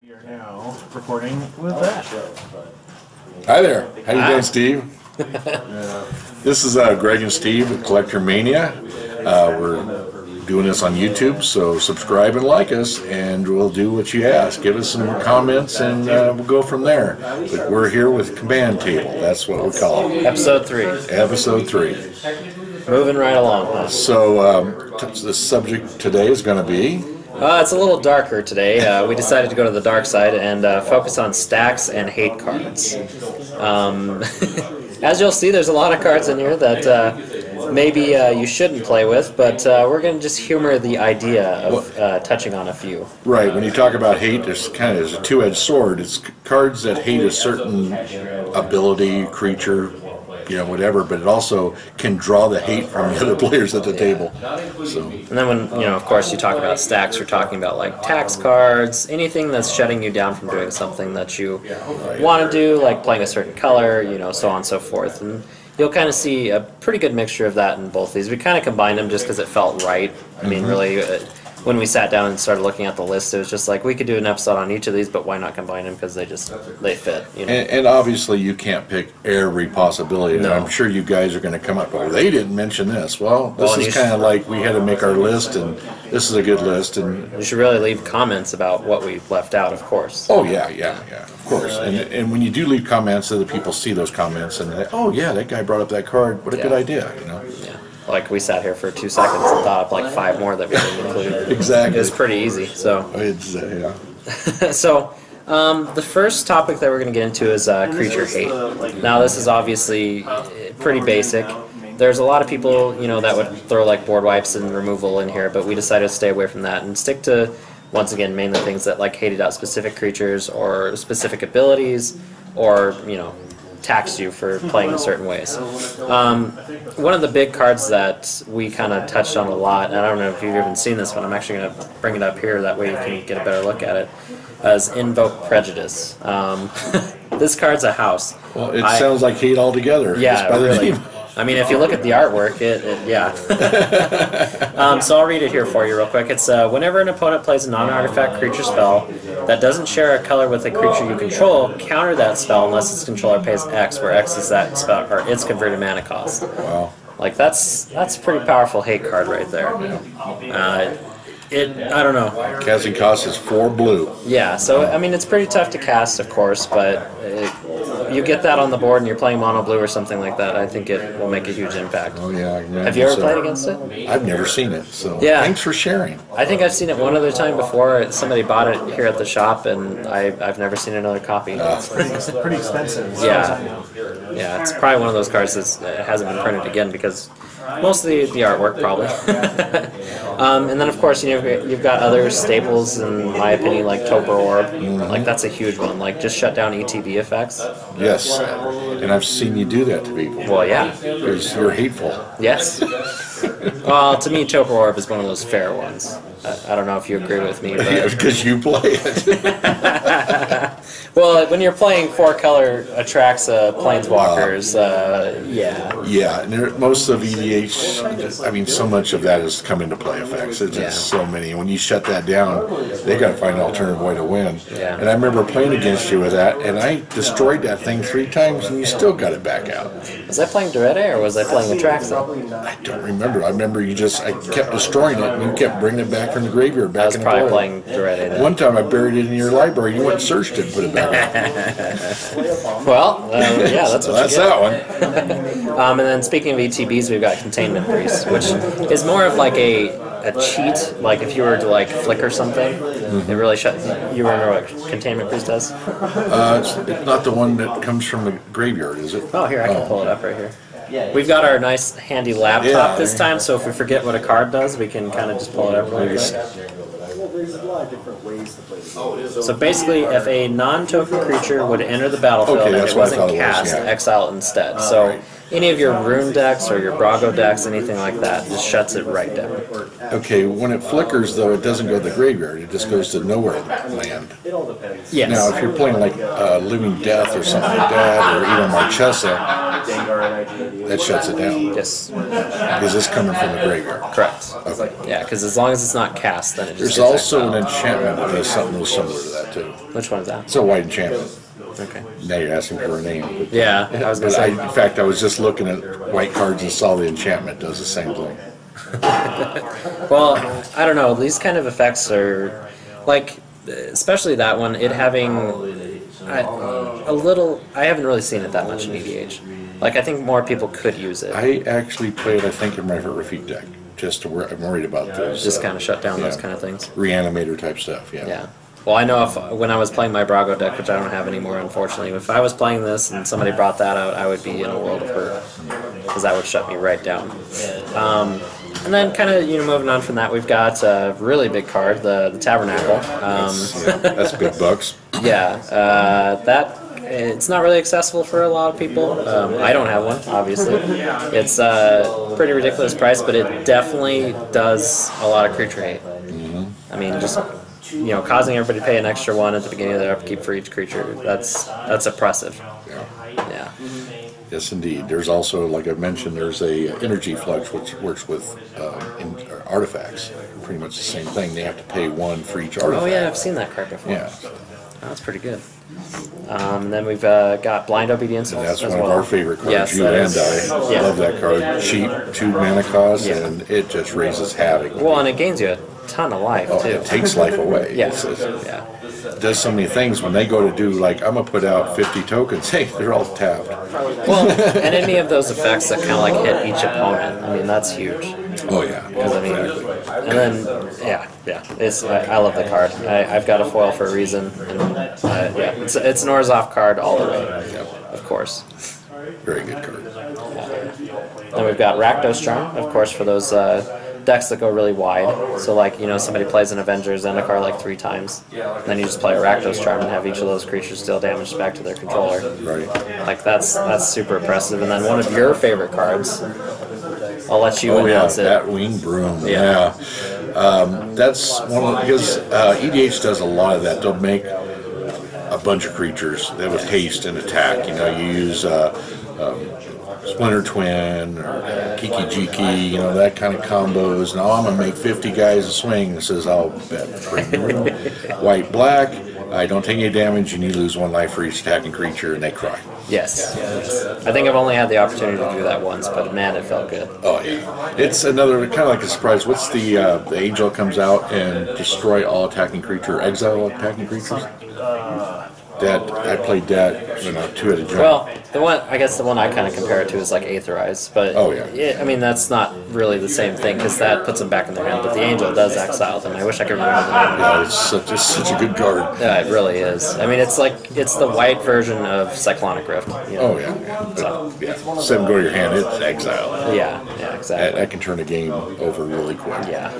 We are now recording with that. Hi there. How you doing, Steve? This is Greg and Steve with CollectorMania. We're doing this on YouTube, so subscribe and like us, and we'll do what you ask. Give us some comments, and we'll go from there. But we're here with Command Table. That's what we call it. Episode 3. Episode 3. Moving right along. Huh? So the subject today is going to be... It's a little darker today. We decided to go to the dark side and focus on stacks and hate cards. As you'll see, there's a lot of cards in here that maybe you shouldn't play with, but we're going to just humor the idea of touching on a few. Right. When you talk about hate, there's a two-edged sword. It's cards that hate a certain ability, creature, whatever, but it also can draw the hate from the other players at the table. So. And then when, of course, you talk about stacks, you're talking about like tax cards, anything that's shutting you down from doing something that you want to do, like playing a certain color, so on and so forth. And you'll kind of see a pretty good mixture of that in both these. We kind of combined them just because it felt right. I mean, really, when we sat down and started looking at the list, it was just like we could do an episode on each of these, but why not combine them? Because they fit. And obviously you can't pick every possibility. No. And I'm sure you guys are going to come up, oh, they didn't mention this. Well, this is kind of like we had to make our list, and this is a good list. And you should really leave comments about what we left out, of course. Oh yeah, of course. And when you do leave comments, other people see those comments and they, oh yeah, that guy brought up that card. What a good idea, Yeah. Like we sat here for 2 seconds and thought up like 5 more that we didn't include. Exactly. It was pretty easy. So. It's So. The first topic that we're going to get into is creature hate. Now this is obviously pretty basic. There's a lot of people, that would throw like board wipes and removal in here, but we decided to stay away from that and stick to, once again, mainly things that like hated out specific creatures or specific abilities, or taxed you for playing in certain ways. One of the big cards that we kind of touched on a lot, and I don't know if you've even seen this one, I'm actually going to bring it up here, that way you can get a better look at it, is Invoke Prejudice. This card's a house. Well, it sounds like hate altogether. Yeah, really. I mean, if you look at the artwork, yeah. So I'll read it here for you real quick. It's whenever an opponent plays a non-artifact creature spell that doesn't share a color with a creature you control, counter that spell unless its controller pays X, where X is that spell or its converted mana cost. Wow. Like that's a pretty powerful hate card right there. I don't know. Casting cost is 4 blue. Yeah, so I mean it's pretty tough to cast, of course, but you get that on the board and you're playing mono blue or something like that, I think it will make a huge impact. Oh yeah. Have you ever played against it? I've never seen it, so yeah. Thanks for sharing. I think I've seen it one other time before. Somebody bought it here at the shop, and I've never seen another copy. It's pretty expensive. Yeah, it's probably one of those cards that hasn't been printed again because most of the artwork probably. And then of course you've got other staples in my opinion like Tutor Orb. Like that's a huge one. Like just shut down ETB effects. Yes, and I've seen you do that to people. Well, yeah. Because you're hateful. Yes. Well, to me, Tutor Orb is one of those fair ones. I don't know if you agree with me. Because you play it. Well, when you're playing 4-color Atraxa Planeswalkers, yeah. Yeah, and most of EDH, I mean, so much of that has come into play effects. It's just so many. And when you shut that down, they got to find an alternative way to win. Yeah. And I remember playing against you with that, and I destroyed that thing 3 times, and you still got it back out. Was I playing Dorette or was I playing Atraxa? I don't remember. I remember I kept destroying it, and you kept bringing it back from the graveyard back. I was probably playing Dorette then. One time I buried it in your library. You went and searched it and put it back. Well, yeah, that's what that's you get. that one. And then speaking of ETBs, we've got Containment Priest, which is more of like a cheat. Like if you were to like flicker something, it really You remember what Containment Priest does? It's not the one that comes from the graveyard, is it? Oh, here, I can pull it up right here. We've got our nice handy laptop this time, so if we forget what a card does, we can kind of just pull it up really quick. So basically, if a non-token creature would enter the battlefield and it wasn't cast, exile it instead. So any of your Rune decks or your Brago decks, anything like that, just shuts it right down. Okay, when it flickers, though, it doesn't go to the graveyard. It just goes to nowhere land. Yes. Now, if you're playing like Living Death or something like that, or even Marchesa, that shuts it down. Yes. Because it's coming from the graveyard. Correct. Okay. Yeah, because as long as it's not cast, then it just There's gets also an exiled. enchantment that does something real similar to that too. Which one is that? It's a white enchantment. Okay. Now you're asking for a name. But Yeah, I was gonna say. in fact, I was just looking at white cards and saw the enchantment does the same thing. Well, I don't know. These kind of effects are like, especially that one. It having a little. I haven't really seen it that much in EDH. Like, I think more people could use it. I actually played, I think, in my Rafik deck. Just to where I'm worried about those. Just kind of shut down those kind of things. Reanimator type stuff. Yeah. Yeah. Well, I know if when I was playing my Brago deck, which I don't have anymore, unfortunately, if I was playing this and somebody brought that out, I would be in a world of hurt because that would shut me right down. And then, kind of, moving on from that, we've got a really big card, the Tabernacle. That's big bucks. Yeah, that it's not really accessible for a lot of people. I don't have one, obviously. It's a pretty ridiculous price, but it definitely does a lot of creature hate. I mean, just causing everybody to pay an extra one at the beginning of their upkeep for each creature. That's oppressive. Yeah. Yes, indeed. There's also, like I mentioned, there's a energy flux which works with artifacts. Pretty much the same thing. They have to pay one for each artifact. Oh yeah, I've seen that card before. Yeah. That's pretty good. And then we've got Blind Obedience. And that's as one of well. our favorite cards. Yes, You that and is. I Yeah. love that card. Cheap, 2 mana cost, Yeah. and it just raises havoc. Well, and it gains you a ton of life too. It takes life away. Yeah. It does so many things. When they go to do, like, I'm going to put out 50 tokens, hey, they're all tapped. Well, and any of those effects that kind of like hit each opponent. I mean, that's huge. Oh, yeah. Because I mean, and then it's I love the card. I've got a foil for a reason. And, it's an Orzhov card all the way, of course. Very good card. Then we've got Rakdos Charm, of course, for those decks that go really wide. So like, somebody plays an Avengers and a card like 3 times, and then you just play a Rakdos Charm and have each of those creatures deal damage back to their controller. Right. Like that's super impressive. And then one of your favorite cards, I'll let you announce it. That Wing Broom. Yeah. That's one of because EDH does a lot of that. They'll make a bunch of creatures that with haste and attack. You use Splinter Twin or Kiki Jiki, that kind of combos. And I'm going to make 50 guys a swing. It says, I'll bet. White, black, I don't take any damage, and you lose 1 life for each attacking creature, and they cry. Yes. I think I've only had the opportunity to do that once, but man, it felt good. Oh, yeah. It's another, kind of like a surprise. What's the angel comes out and destroy all attacking creature, exile all attacking creatures? I played that 2 at a jump. Well, the one I kind of compare it to is like Aetherize, but I mean that's not really the same thing because that puts them back in their hand. But the angel does exile them. I wish I could remember the name. Yeah, it's such a good card. Yeah, it really is. I mean, it's the white version of Cyclonic Rift. Oh yeah. So, 7 go to your hand, it's exile. Yeah, exactly. That can turn a game over really quick. Yeah.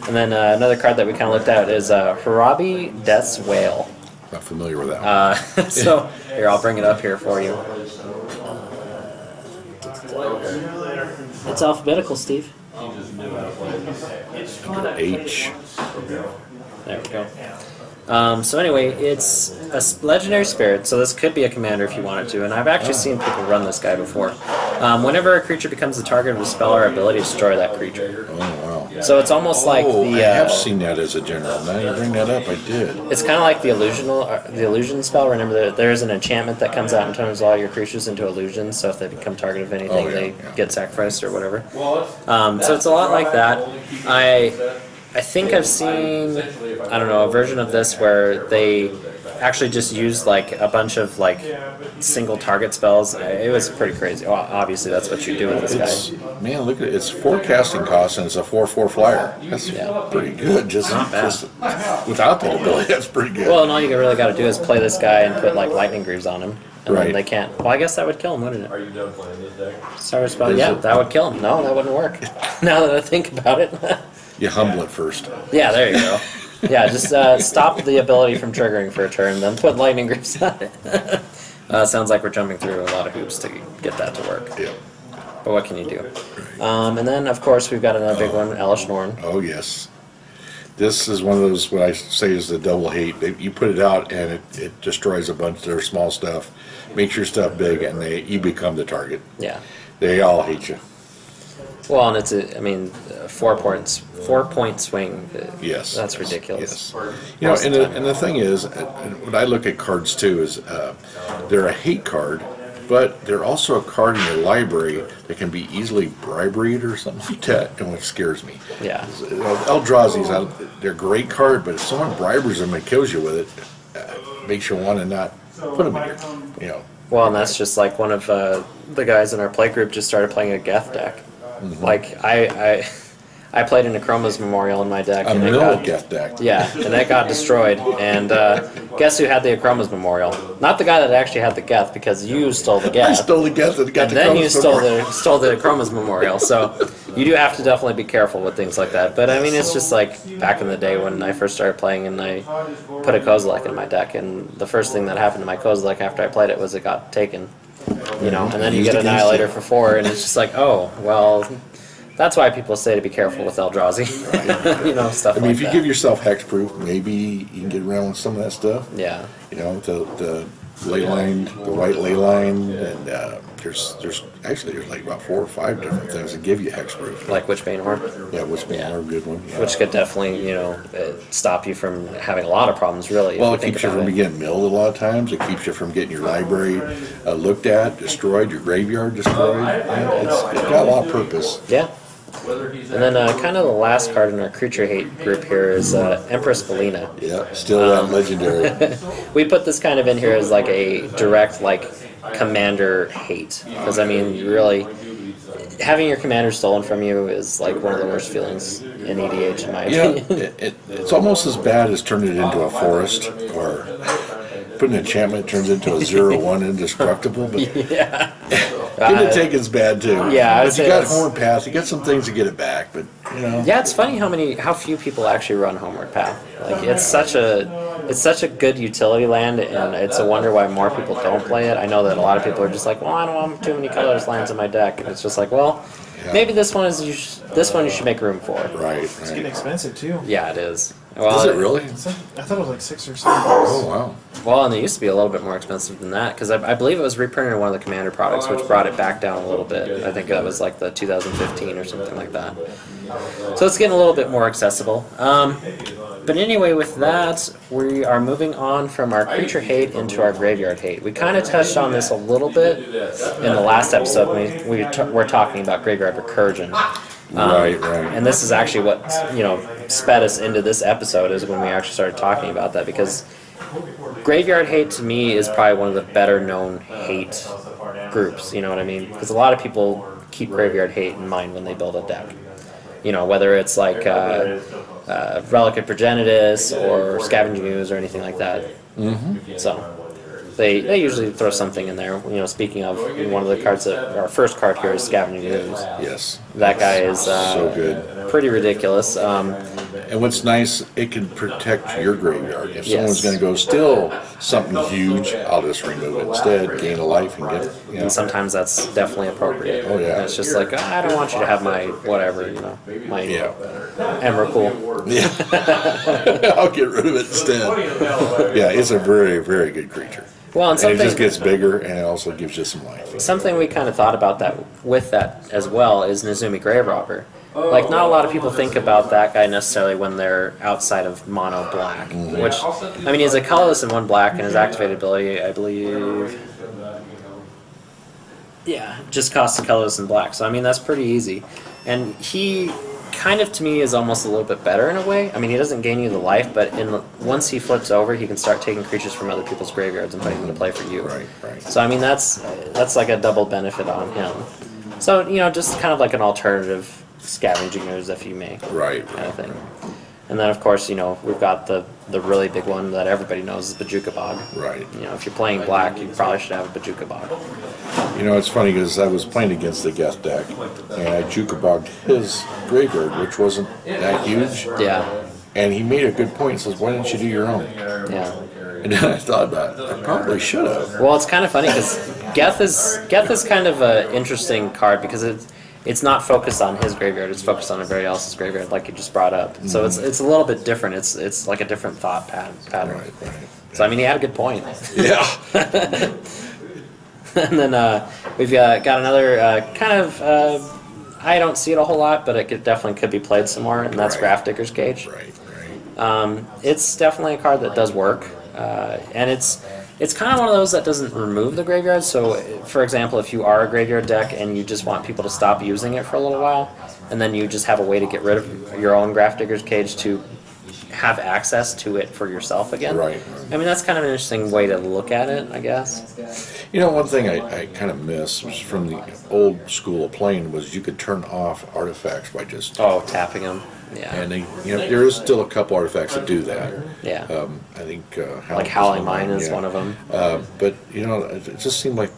And then another card that we kind of looked at is Harabi Death's Whale. Not familiar with that. So here, I'll bring it up here for you. It's alphabetical, Steve. H. There we go. So anyway, it's a legendary spirit, so this could be a commander if you wanted to, and I've actually seen people run this guy before. Whenever a creature becomes the target of a spell or ability, destroy that creature. Oh, wow. So it's almost like the... I have seen that as a general. Now you bring that up, I did. It's kind of like the illusion spell. Remember, there is an enchantment that comes out and turns all your creatures into illusions, so if they become target of anything, they get sacrificed or whatever. So it's a lot like that. I think I've seen, a version of this where they actually just used like a bunch of like single target spells. It was pretty crazy. Well, obviously that's what you do with this guy. Man, look at it. It's 4 casting costs and it's a 4/4 flyer. That's pretty good. Just without that ability, that's pretty good. Well, and all you really got to do is play this guy and put like lightning greaves on him. And then they can't. Well, I guess that would kill him, wouldn't it? Are you done playing this deck? Star Spell. Yeah, that would kill him. No, that wouldn't work. Now that I think about it. You humble it first. Yeah, there you go. Yeah, just stop the ability from triggering for a turn, then put lightning grips on it. Sounds like we're jumping through a lot of hoops to get that to work. Yeah. But what can you do? And then, of course, we've got another big one, Elish Norn. Oh, yes. This is one of those, what I say is the double hate. You put it out and it destroys a bunch of their small stuff, makes your stuff big, and you become the target. Yeah. They all hate you. Well, and it's I mean, 4 point swing. Yes. That's ridiculous. Yes. You know, and the thing is, when I look at cards too, is they're a hate card, but they're also a card in your library that can be easily briberied or something like that, and which scares me. Yeah. Eldrazi's, they're a great card, but if someone bribers them and kills you with it, makes you want to not put them in your, you know. Well, and that's just like one of the guys in our play group just started playing a Geth deck. Mm-hmm. Like I played an Akroma's Memorial in my deck. A mill Geth deck. Yeah, and that got destroyed. And guess who had the Akroma's Memorial? Not the guy that actually had the Geth, because you stole the Geth. I stole the Geth and got and the then you Chroma's stole the Akroma's Memorial. So you do have to definitely be careful with things like that. But I mean, it's just like back in the day when I first started playing and I put a Kozilek in my deck, and the first thing that happened to my Kozilek after I played it was it got taken. You know, and then you get Annihilator for 4, and it's just like, oh, well, that's why people say to be careful with Eldrazi. Right. You know, stuff like that. I mean, if you give yourself hexproof, maybe you can get around with some of that stuff. Yeah. You know, the ley line, the white ley line, and there's like about 4 or 5 different things that give you hexproof. Like Witchbane Orb? Yeah, Witchbane Orb, good one. Yeah. Which could definitely, you know, stop you from having a lot of problems, really. Well, it keeps you from getting milled a lot of times. It keeps you from getting your library looked at, destroyed, your graveyard destroyed. It's got a lot of purpose. Yeah. And then kind of the last card in our creature hate group here is Empress Belina. Yeah, still that legendary. We put this kind of in here as like a direct like commander hate, because I mean, really, having your commander stolen from you is like one of the worst feelings in EDH, in my opinion. It's almost as bad as turning it into a forest, or putting an enchantment that turns into a 0/1 indestructible. But yeah. Getting it taken's bad too. Yeah, but you got Homeward Path. You got some things to get it back, but you know. Yeah, it's funny how few people actually run Homeward Path. Like it's such a good utility land, and it's a wonder why more people don't play it. I know that a lot of people are just like, well, I don't want too many colorless lands in my deck, and it's just like, well, maybe this one you should make room for. Right. It's getting expensive too. Yeah, it is. Well, is it really? I thought it was like $6 or $7. Oh wow. Well, and it used to be a little bit more expensive than that, because I believe it was reprinted in one of the Commander products, which brought it back down a little bit. I think that was like the 2015 or something like that. So it's getting a little bit more accessible. But anyway, with that, we are moving on from our creature hate into our graveyard hate. We kind of touched on this a little bit in the last episode when we were talking about graveyard recursion. Right. And this is actually what, you know, sped us into this episode, is when we actually started talking about that, because graveyard hate to me is probably one of the better known hate groups, you know what I mean? Because a lot of people keep graveyard hate in mind when they build a deck. You know, whether it's like Relic of Progenitus or Scavenging Ooze or anything like that. Mm-hmm. So they usually throw something in there. You know, speaking of, one of the cards that our first card here is Scavenging Ooze. Yes. That guy is so good. Pretty ridiculous. And what's nice, it can protect your graveyard. If someone's going to go steal something huge, I'll just remove it instead, gain a life, and get it. You know. And sometimes that's definitely appropriate. Oh yeah. And it's just like, I don't want you to have my whatever, you know, my Emrakul. Yeah. I'll get rid of it instead. Yeah, it's a very, very good creature. Well, and it just gets bigger, and it also gives you some life. Something we kind of thought about that with that as well is Nezumi Grave Robber. Like, not a lot of people think about that guy necessarily when they're outside of mono black. Mm-hmm. Which, I mean, he's a colorless in 1 black, and his activated ability, I believe, just costs a colorless in black. So, I mean, that's pretty easy. And he kind of, to me, is almost a little bit better in a way. I mean, he doesn't gain you the life, but once he flips over, he can start taking creatures from other people's graveyards and putting them into play for you. Right. So, I mean, that's like a double benefit on him. So, you know, just kind of like an alternative Scavenging Ooze, if you may. Right. Kind of thing. And then, of course, you know, we've got the really big one that everybody knows is Bojuka Bog. Right. You know, if you're playing black, you probably should have a Bojuka Bog. You know, it's funny because I was playing against the Geth deck, and I Juka Bogged his graveyard, which wasn't that huge. Yeah. And he made a good point. He says, why didn't you do your own? Yeah. And then I thought about it. I probably should have. Well, it's kind of funny because Geth is kind of an interesting card because it's not focused on his graveyard. It's focused on everybody else's graveyard, like you just brought up. So it's a little bit different. It's like a different thought pattern. Right. So I mean, he had a good point. Yeah. And then we've got another kind of. I don't see it a whole lot, but it definitely could be played some more, and that's Grafdigger's Cage. Right. It's definitely a card that does work, and it's kind of one of those that doesn't remove the graveyard. So, for example, if you are a graveyard deck and you just want people to stop using it for a little while, and then you just have a way to get rid of your own Grafdigger's Cage to have access to it for yourself again. Right. I mean, that's kind of an interesting way to look at it, I guess. You know, one thing I kind of miss was from the old school of playing was you could turn off artifacts by just Tapping them. Yeah. And there is still a couple artifacts that do that. Yeah. I think like Howling Mine is one of them. But it just seemed like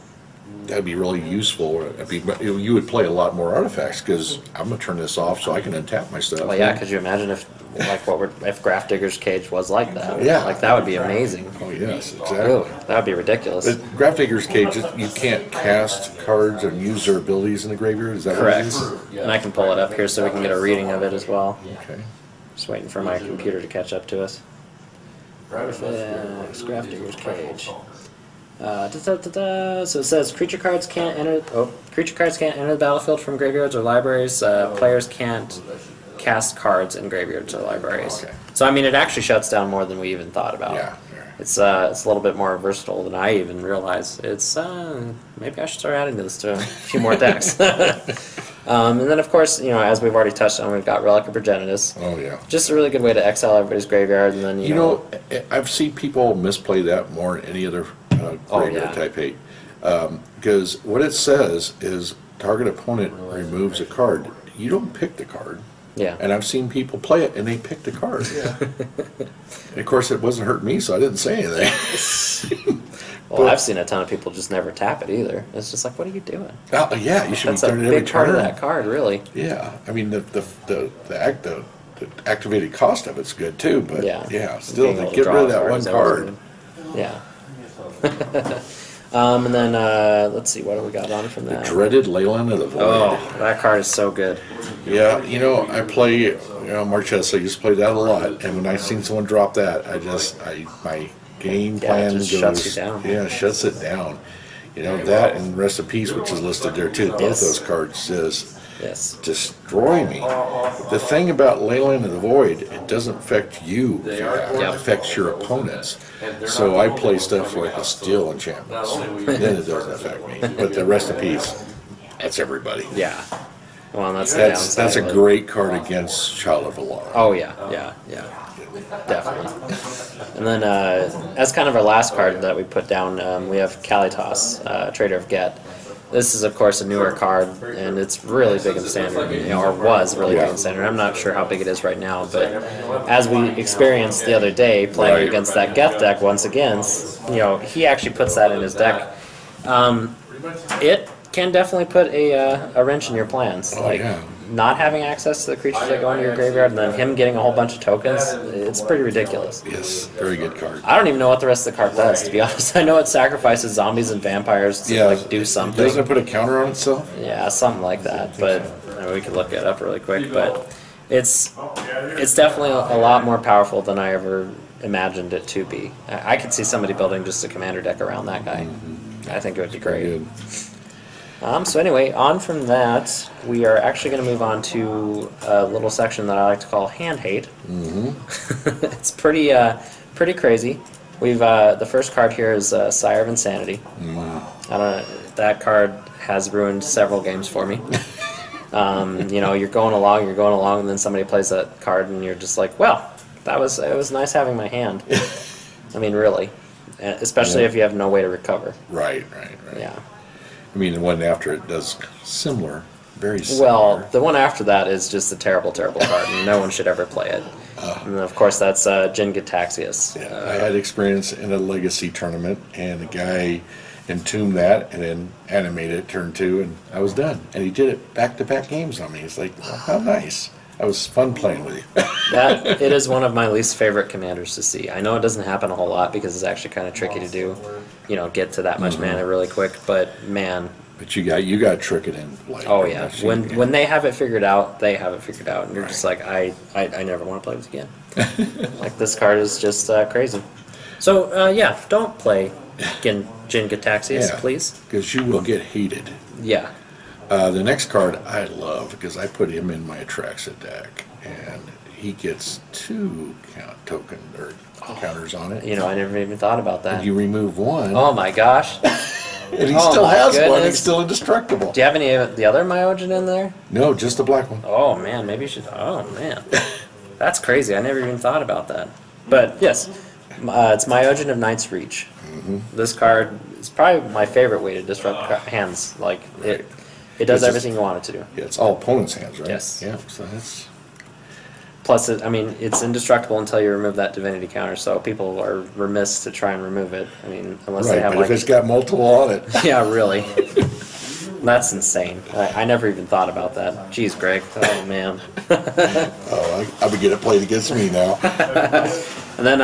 that'd be really useful. You would play a lot more artifacts because I'm gonna turn this off so I can untap my stuff. Well, yeah. Could you imagine if if Grafdigger's Cage was like that? Yeah. Like that would be amazing. Oh yes, exactly. Really, that would be ridiculous. But Grafdigger's Cage, you can't cast cards and use their abilities in the graveyard. Is that correct? What it is? And I can pull it up here so we can get a reading of it as well. Okay. Just waiting for my computer to catch up to us. Grafdigger's Cage. So it says creature cards can't enter the battlefield from graveyards or libraries. Players can't cast cards in graveyards or libraries. Okay. So I mean, it actually shuts down more than we even thought about. Yeah. It's a little bit more versatile than I even realized. It's maybe I should start adding this to a few more decks. And then of course, as we've already touched on, we've got Relic of Progenitus. Oh yeah. Just a really good way to exile everybody's graveyard, and then I've seen people misplay that more than any other graveyard type 8. Because what it says is target opponent removes a card. You don't pick the card. Yeah. And I've seen people play it and they pick the card. Yeah. And of course it wasn't hurting me, so I didn't say anything. Well, I've seen a ton of people just never tap it either. It's just like, what are you doing? Yeah, you should That's be turning a every big part turn. of that card, really. Yeah, I mean the activated cost of it's good too, but still to get rid of that one card. Yeah. And then let's see, what do we got on from that? The dreaded Leyland of the Void. Oh, that card is so good. Yeah, I play Marchesa. I used to play that a lot, and when I seen someone drop that, my game plan goes shuts you down. Yeah, shuts it down. That and Rest of Peace, which is listed there too. Both those cards just destroy me. The thing about Leyland of the Void, it doesn't affect you. It affects your opponents. So I play stuff like the Steel enchantments. Then it doesn't affect me. But the Rest of Peace, that's everybody. Yeah. Well, that's the downside. That's a great card against Child of Alara. Oh yeah. Definitely. And then as kind of our last card that we put down, we have Kalitas, Trader of Get. This is, of course, a newer card, and it's really big in Standard, or was really big in Standard. I'm not sure how big it is right now, but as we experienced the other day playing against that Geth deck once again, he actually puts that in his deck. It can definitely put a wrench in your plans. Not having access to the creatures that go into your graveyard, and then him getting a whole bunch of tokens, it's pretty ridiculous. Yes, very good card. I don't even know what the rest of the card does, to be honest. I know it sacrifices zombies and vampires to do something. Doesn't it put a counter on itself? Yeah, something like that. But we could look it up really quick. But it's definitely a lot more powerful than I ever imagined it to be. I could see somebody building just a commander deck around that guy. I think it would be great. So anyway, on from that, we are actually going to move on to a little section that I like to call Hand Hate. It's pretty crazy. We've the first card here is Sire of Insanity. I don't know, that card has ruined several games for me. You're going along, and then somebody plays that card, and you're just like, well, it was nice having my hand. I mean, really, especially if you have no way to recover. Right. Yeah. I mean, the one after it does similar, very similar. Well, the one after that is just a terrible, terrible card, and no one should ever play it. And of course, that's Jin Gitaxias. Yeah, I had experience in a Legacy tournament, and the guy entombed that and then animated it turn 2, and I was done. And he did it back-to-back games on me. It's like, well, how nice. It was fun playing with you. It is one of my least favorite commanders to see. I know it doesn't happen a whole lot because it's actually kind of tricky to do, get to that much mana really quick. But man, But you got to trick it in. Like, Oh yeah, when they have it figured out, they have it figured out, and you're just like, I never want to play this again. Like this card is just crazy. So yeah, don't play Jin Gataxias, please. Because you will get hated. Yeah. The next card I love because I put him in my Atraxa deck, and he gets 2 token or counters on it. You know, I never even thought about that. And you remove 1. Oh my gosh. And he still has one. He's still indestructible. Do you have any of the other Myojin in there? No, just the black one. Oh man, maybe you should. Oh man, that's crazy. I never even thought about that. But yes, it's Myojin of Knight's Reach. This card is probably my favorite way to disrupt hands. Like it does everything you want it to do. Yeah, it's all opponent's hands, right? Yes. Yeah. So that's. Plus, I mean, it's indestructible until you remove that divinity counter. So people are remiss to try and remove it. I mean, unless they have but like. if it's got multiple on it. Yeah, really. That's insane. I never even thought about that. Jeez, Greg. Oh man. I'll be getting it played against me now. And then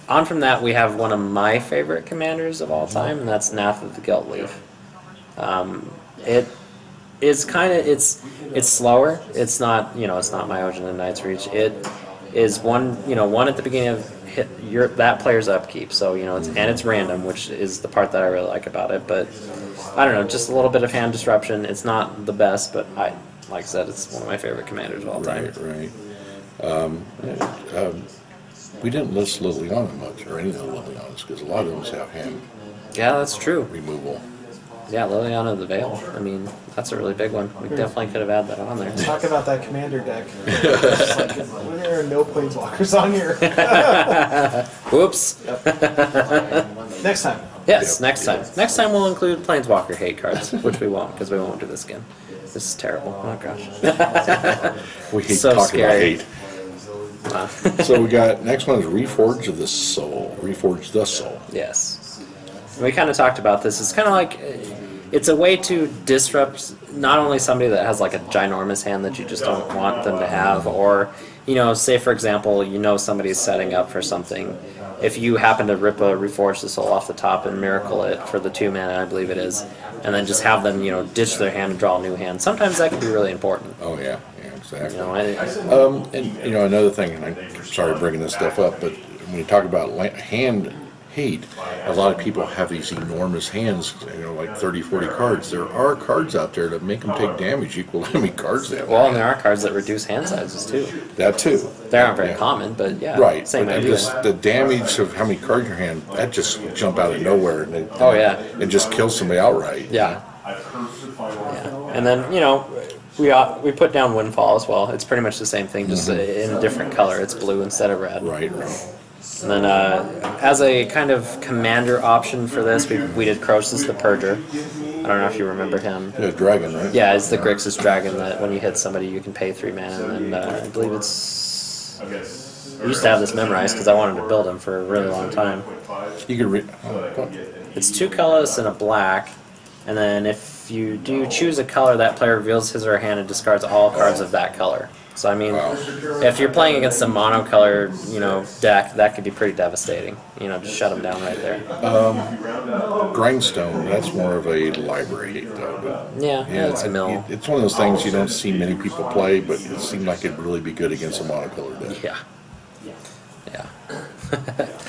on from that, we have one of my favorite commanders of all time, and that's Nath of the Guilt Leaf. It is kind of it's slower. It's not it's not Myojin and Knight's Reach. It is one at the beginning of that player's upkeep. So it's random, which is the part that I really like about it. But I don't know, just a little bit of hand disruption. It's not the best, but like I said, it's one of my favorite commanders of all time. Right. We didn't list Liliana much, or any of the Lilianas, because a lot of them have hand. Yeah, that's true. Removal. Yeah, Liliana of the Veil. I mean, that's a really big one. We definitely could have added that on there. Talk about that commander deck. Just like, there are no planeswalkers on here. Whoops. Next time. Yes, next time. Next time we'll include Planeswalker hate cards, which we won't, because we won't do this again. This is terrible. Oh gosh. We hate So talking scary. about hate. So we got next one is Reforge of the Soul. Reforge the Soul. Yes. We kind of talked about this. It's kind of like it's a way to disrupt not only somebody that has like a ginormous hand that you just don't want them to have, or say for example, somebody's setting up for something. If you happen to rip a Reforge the Soul off the top and miracle it for the 2 mana, I believe it is, and then just have them ditch their hand and draw a new hand. Sometimes that can be really important. Oh yeah, exactly. And another thing, and I'm sorry bringing this stuff up, but when you talk about hand hate, a lot of people have these enormous hands, like 30, 40 cards. There are cards out there that make them take damage equal to how many cards they have. Well, and there are cards that reduce hand sizes too. That too. They aren't very common, but yeah, right. Same but idea. Just the damage of how many cards in your hand, that just jump out of nowhere and and just kill somebody outright. Yeah. And then we put down Windfall as well. It's pretty much the same thing, just in a different color. It's blue instead of red. Right. And then as a kind of commander option for this, we did Croesus the Purger. I don't know if you remember him. Yeah, dragon, right? Yeah, it's the Grixis dragon that when you hit somebody you can pay 3 mana, and I believe it's... I used to have this memorized because I wanted to build him for a really long time. You could read... It's 2 colors and a black, and then if you do choose a color, that player reveals his or her hand and discards all cards of that color. So I mean, if you're playing against a monocolor, deck, that could be pretty devastating. Just shut them down right there. Grindstone, that's more of a library hate, though. But yeah, it's a mill. It's one of those things you don't see many people play, but it seemed like it'd really be good against a monocolor deck. Yeah.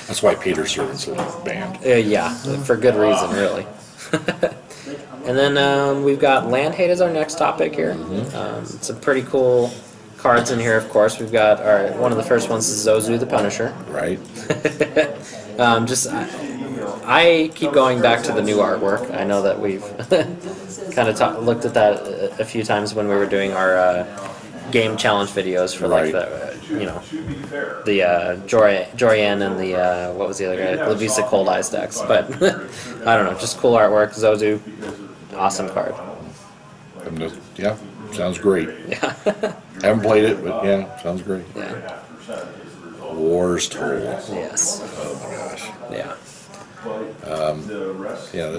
That's why Pater Servants are banned. Yeah, for good reason, really. And then we've got Land Hate as our next topic here. Some pretty cool cards in here, of course. We've got one of the first ones is Zozu the Punisher. Right. I keep going back to the new artwork. I know that we've kind of looked at that a few times when we were doing our game challenge videos for like the Jorian and the what was the other guy? Lavisa Cold Eyes decks. But I don't know, just cool artwork. Zozu, awesome card. Yeah, sounds great. Yeah. Haven't played it, but yeah, sounds great. Yeah. War's Toll. Yes. Oh my gosh. Yeah. Yeah,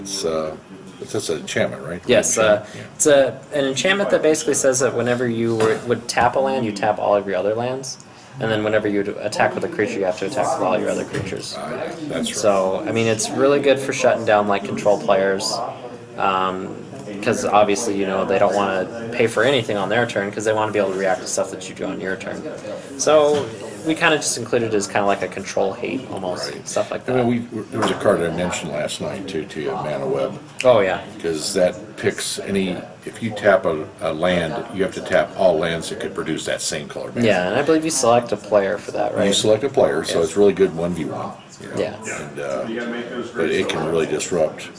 that's an enchantment, right? Yes, it's an enchantment that basically says that whenever you would tap a land, you tap all of your other lands, and then whenever you attack with a creature, you have to attack with all your other creatures. That's right. So, I mean, it's really good for shutting down like control players. because obviously, you know, they don't want to pay for anything on their turn because they want to be able to react to stuff that you do on your turn. So we kind of just included it as kind of like a control hate almost, stuff like that. Well, there was a card I mentioned last night too, to you, Mana Web. Oh yeah. Because that picks any, if you tap a land, you have to tap all lands that could produce that same color mana. Yeah, and I believe you select a player for that, right? You select a player, so it's really good 1v1. You know? Yeah. And, but it can really disrupt.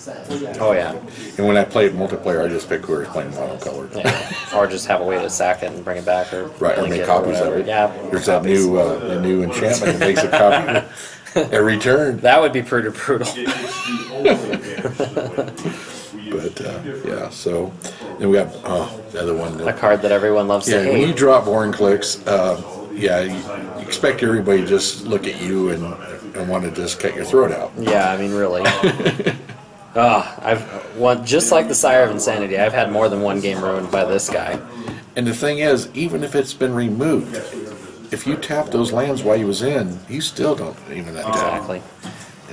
Oh yeah. And when I play multiplayer, I just pick whoever's playing monocolored. Yeah. Or just have a way to sack it and bring it back, or Right, or blink make it copies of whatever. it. Yeah. There's that new enchantment that makes a copy every turn. That would be pretty brutal. But yeah, so then we got the other one. A card that everyone loves to Yeah, when you hate. drop Boring Clicks, yeah, you expect everybody to just look at you and want to just cut your throat out. Yeah, I mean, really. Just like the Sire of Insanity, I've had more than one game ruined by this guy. And the thing is, even if it's been removed, if you tap those lands while he was in, you still don't even attack. Exactly.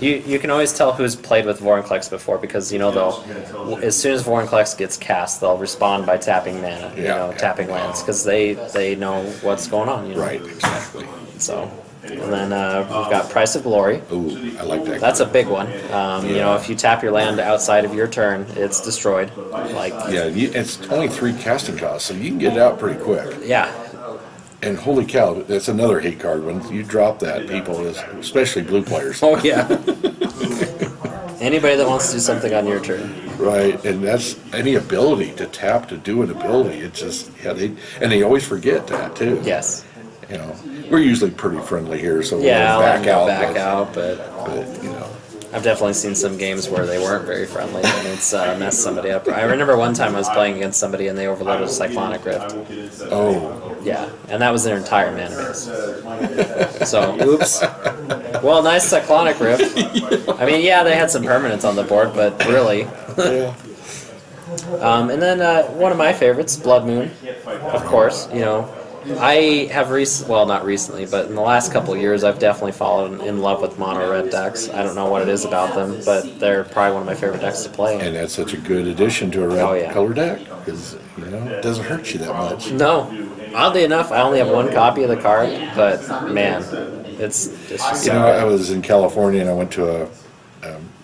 You can always tell who's played with Vorinclex before because, you know, they'll, as soon as Vorinclex gets cast, they'll respond by tapping mana, tapping lands, because they know what's going on, you know. Right, exactly. So, and then we've got Price of Glory. Ooh, I like that. That's a big one. You know, if you tap your land outside of your turn, it's destroyed. Like, yeah, it's only 3 casting costs, so you can get it out pretty quick. yeah. And holy cow, that's another hate card. When you drop that, people, especially blue players. Oh, yeah. Anybody that wants to do something on your turn. Right, and that's any ability to tap to do an ability. It's just, yeah, they always forget that too. Yes. You know, we're usually pretty friendly here, so Yeah, we'll I'll back out, but but you know. I've definitely seen some games where they weren't very friendly and it's messed somebody up. I remember one time I was playing against somebody and they overloaded a Cyclonic Rift. Oh. Yeah, and that was their entire mana base. So, oops. Well, nice Cyclonic Rift. I mean, yeah, they had some permanents on the board, but really. Yeah. And then one of my favorites, Blood Moon, of course, you know. I have not recently, but in the last couple of years, I've definitely fallen in love with mono red decks. I don't know what it is about them, but they're probably one of my favorite decks to play. And that's such a good addition to a red color deck because you know it doesn't hurt you that much. No, oddly enough, I only have one copy of the card, but man, it's just. You know, I was in California and I went to a